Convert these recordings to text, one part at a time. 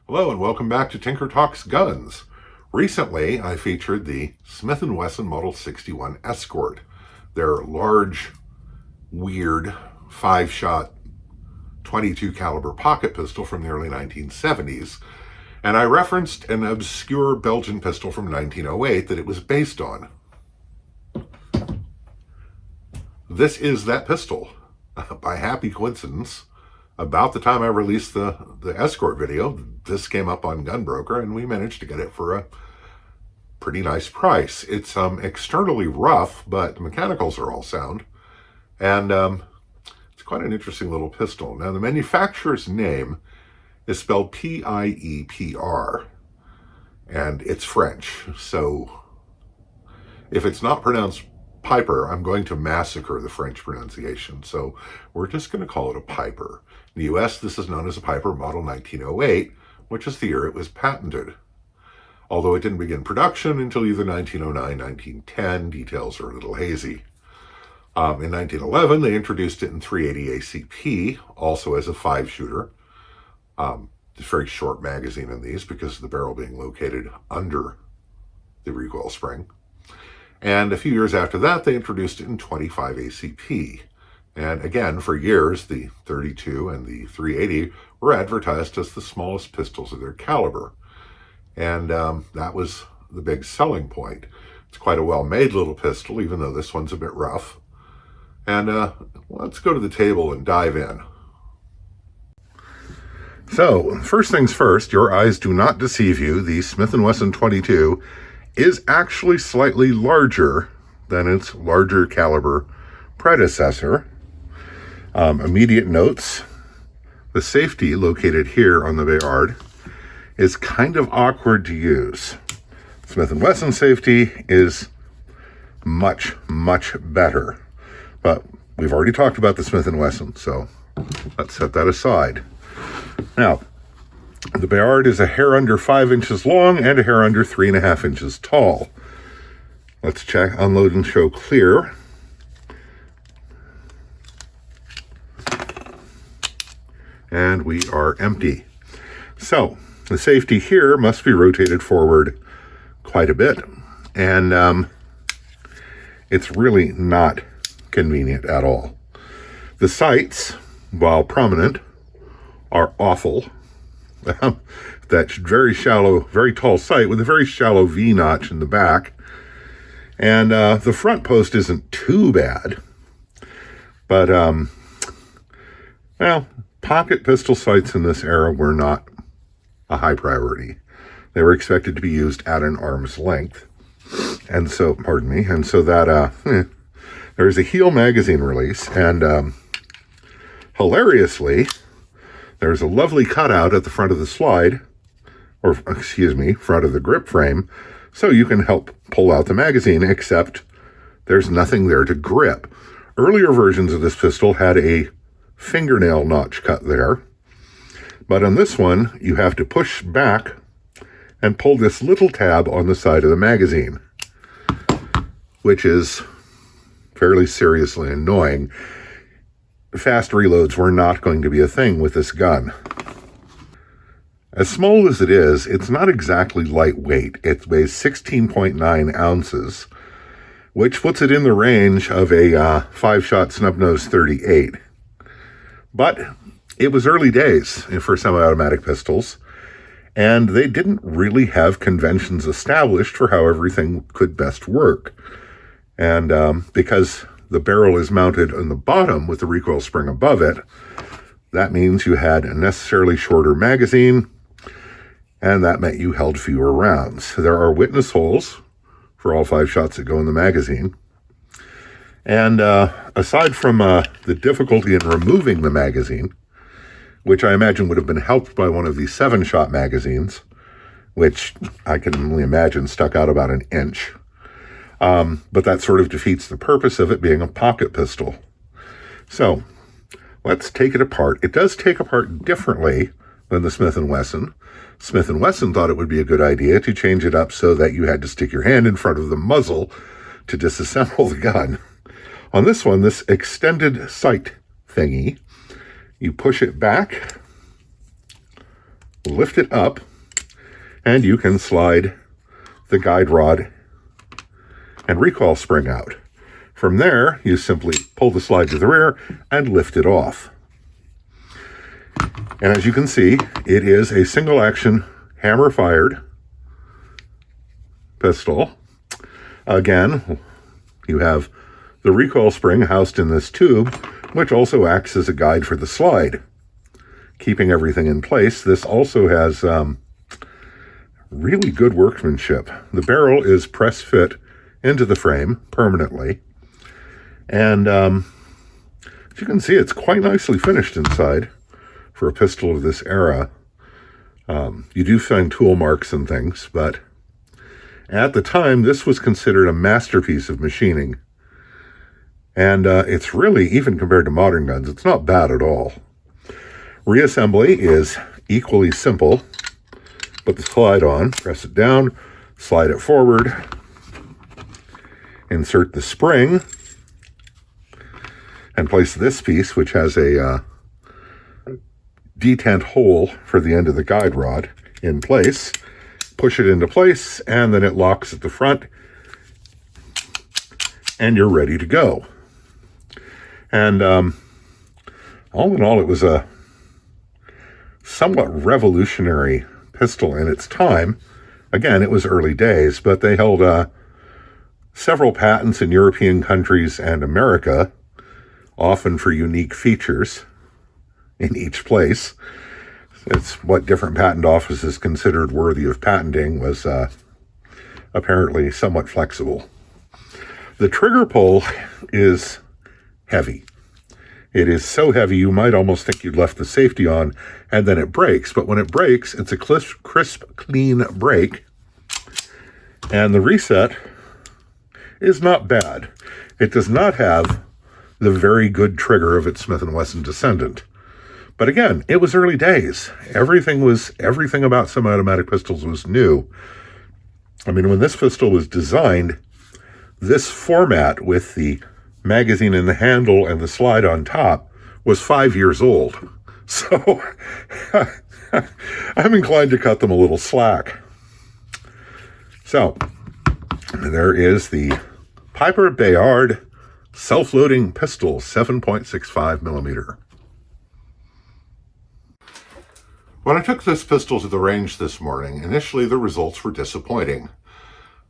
Hello and welcome back to Tinker Talks Guns. Recently, I featured the Smith & Wesson Model 61 Escort, their large, weird, 5-shot 22 caliber pocket pistol from the early 1970s, and I referenced an obscure Belgian pistol from 1908 that it was based on. This is that pistol. By happy coincidence, about the time I released the Escort video, this came up on Gunbroker, and we managed to get it for a pretty nice price. It's externally rough, but the mechanicals are all sound, and it's quite an interesting little pistol. Now, the manufacturer's name is spelled Pieper, and it's French, so if it's not pronounced Pieper, I'm going to massacre the French pronunciation, so we're just going to call it a Pieper. In the US, this is known as a Pieper Model 1908, which is the year it was patented. Although it didn't begin production until either 1909, 1910, details are a little hazy. In 1911, they introduced it in .380 ACP, also as a 5-shooter. It's a very short magazine in these because of the barrel being located under the recoil spring. And a few years after that, they introduced it in .25 ACP. And again, for years, the .32 and the .380 were advertised as the smallest pistols of their caliber. And that was the big selling point. It's quite a well-made little pistol, even though this one's a bit rough. And let's go to the table and dive in. So, first things first, your eyes do not deceive you. The Smith & Wesson 22 is actually slightly larger than its larger caliber predecessor. Immediate notes: the safety located here on the Bayard is kind of awkward to use. Smith & Wesson safety is much, much better. But we've already talked about the Smith & Wesson, so let's set that aside. Now, the Bayard is a hair under 5 inches long and a hair under 3.5 inches tall. Let's check, unload, and show clear. And we are empty. So, the safety here must be rotated forward quite a bit. And it's really not convenient at all. The sights, while prominent, are awful. That very shallow, very tall sight with a very shallow V-notch in the back. And the front post isn't too bad. But, well, pocket pistol sights in this era were not a high priority. They were expected to be used at an arm's length. And so, pardon me, and so that, there's a Heel magazine release, and hilariously, there's a lovely cutout at the front of the slide, or excuse me, front of the grip frame, so you can help pull out the magazine, except there's nothing there to grip. Earlier versions of this pistol had a fingernail notch cut there, but on this one, you have to push back and pull this little tab on the side of the magazine, which is fairly seriously annoying. Fast reloads were not going to be a thing with this gun. As small as it is, it's not exactly lightweight. It weighs 16.9 ounces, which puts it in the range of a 5-shot snub-nose 38. But it was early days for semi-automatic pistols, and they didn't really have conventions established for how everything could best work. And because the barrel is mounted on the bottom with the recoil spring above it, that means you had a necessarily shorter magazine, and that meant you held fewer rounds. There are witness holes for all 5 shots that go in the magazine. And aside from the difficulty in removing the magazine, which I imagine would have been helped by one of these 7-shot magazines, which I can only imagine stuck out about an inch, but that sort of defeats the purpose of it being a pocket pistol. So, let's take it apart. It does take apart differently than the Smith & Wesson. Smith & Wesson thought it would be a good idea to change it up so that you had to stick your hand in front of the muzzle to disassemble the gun. On this one, this extended sight thingy, you push it back, lift it up, and you can slide the guide rod and recoil spring out. From there, you simply pull the slide to the rear and lift it off. And as you can see, it is a single action hammer-fired pistol. Again, you have the recoil spring housed in this tube, which also acts as a guide for the slide, keeping everything in place. This also has really good workmanship. The barrel is press fit into the frame permanently. And as you can see, it's quite nicely finished inside for a pistol of this era. You do find tool marks and things, but at the time, this was considered a masterpiece of machining. And it's really, even compared to modern guns, it's not bad at all. Reassembly is equally simple. Put the slide on, press it down, slide it forward, insert the spring, and place this piece, which has a detent hole for the end of the guide rod, in place. Push it into place, and then it locks at the front, and you're ready to go. And all in all, it was a somewhat revolutionary pistol in its time. Again, it was early days, but they held several patents in European countries and America, often for unique features in each place. It's what different patent offices considered worthy of patenting was apparently somewhat flexible. The trigger pull is heavy. It is so heavy you might almost think you'd left the safety on, and then it breaks. But when it breaks, it's a crisp, clean break. And the reset is not bad. It does not have the very good trigger of its Smith & Wesson descendant. But again, it was early days. Everything about semi-automatic pistols was new. I mean, when this pistol was designed, this format with the magazine in the handle and the slide on top was 5 years old. So I'm inclined to cut them a little slack. So there is the Pieper Bayard self-loading pistol, 7.65 millimeter. When I took this pistol to the range this morning, initially the results were disappointing.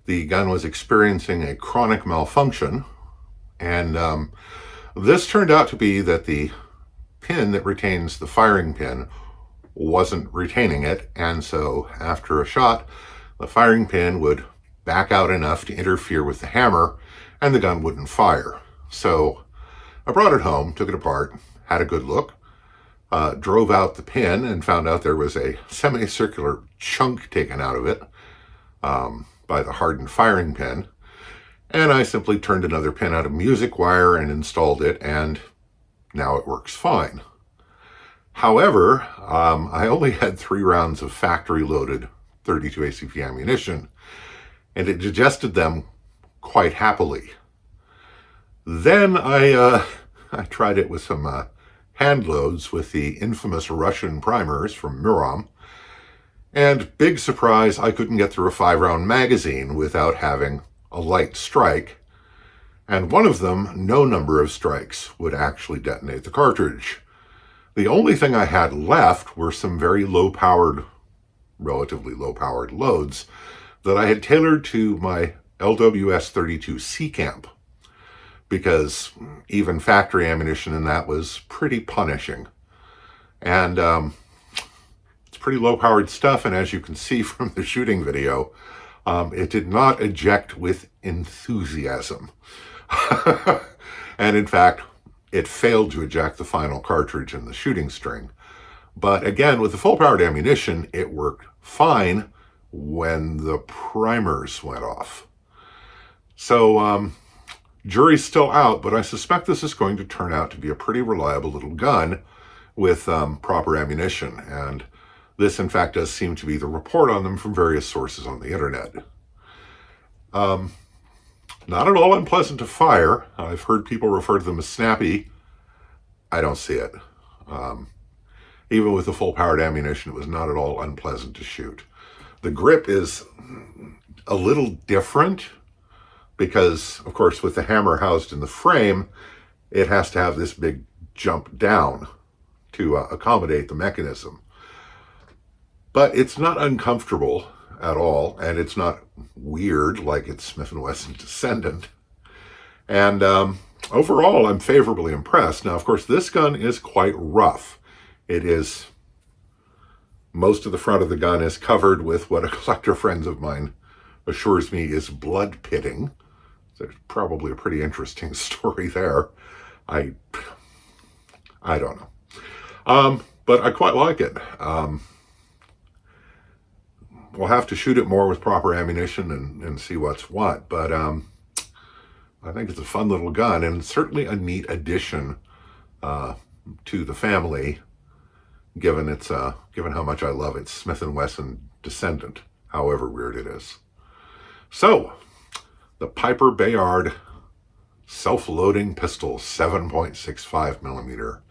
The gun was experiencing a chronic malfunction, and this turned out to be that the pin that retains the firing pin wasn't retaining it, and so after a shot, the firing pin would back out enough to interfere with the hammer, and the gun wouldn't fire. So I brought it home, took it apart, had a good look, drove out the pin, and found out there was a semicircular chunk taken out of it by the hardened firing pin. And I simply turned another pin out of music wire and installed it, and now it works fine. However, I only had 3 rounds of factory-loaded 32 ACP ammunition, and it digested them quite happily. Then I tried it with some hand loads with the infamous Russian primers from Murom, and big surprise, I couldn't get through a 5-round magazine without having a light strike, and one of them, no number of strikes would actually detonate the cartridge. The only thing I had left were some very relatively low-powered loads that I had tailored to my LWS 32 C Camp, because even factory ammunition in that was pretty punishing. And it's pretty low-powered stuff, and as you can see from the shooting video, it did not eject with enthusiasm. And in fact, it failed to eject the final cartridge in the shooting string. But again, with the full-powered ammunition, it worked fine when the primers went off. So, jury's still out, but I suspect this is going to turn out to be a pretty reliable little gun with proper ammunition. And this, in fact, does seem to be the report on them from various sources on the internet. Not at all unpleasant to fire. I've heard people refer to them as snappy. I don't see it. even with the full-powered ammunition, it was not at all unpleasant to shoot. The grip is a little different because, of course, with the hammer housed in the frame, it has to have this big jump down to accommodate the mechanism. But it's not uncomfortable at all, and it's not weird like its Smith & Wesson Descendant. And overall, I'm favorably impressed. Now, of course, this gun is quite rough. It is, most of the front of the gun is covered with what a collector friend of mine assures me is blood pitting. There's probably a pretty interesting story there. I don't know. But I quite like it. We'll have to shoot it more with proper ammunition and see what's what. But I think it's a fun little gun and certainly a neat addition to the family, given how much I love its Smith & Wesson Descendant, however weird it is. So, the Pieper Bayard self-loading pistol, 7.65 millimeter.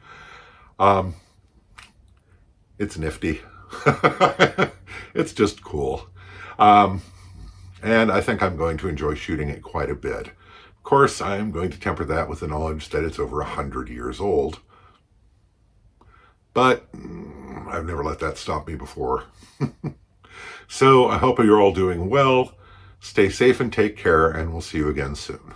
It's nifty. It's just cool. And I think I'm going to enjoy shooting it quite a bit. Of course, I am going to temper that with the knowledge that it's over 100 years old. But I've never let that stop me before. So I hope you're all doing well. Stay safe and take care, and we'll see you again soon.